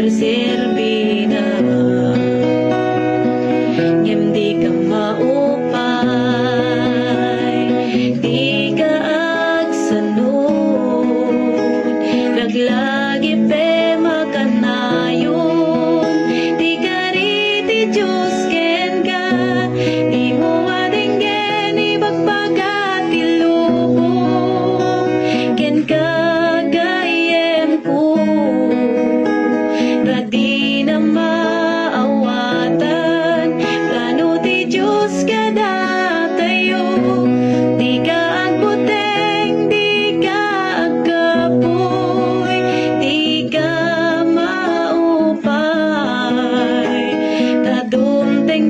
serbi na ngem di ka maupay, di ka agsanod, naglagi pe makanayon, di ka riti Diyos ken ka, di mo adenggen ibagbagat ilubong, ken ka gayem ko, na di na maawatan, plano ti Diyos kada tayo, di ka agbuteng, di ka agkapoy, di ka maupay, tadumteng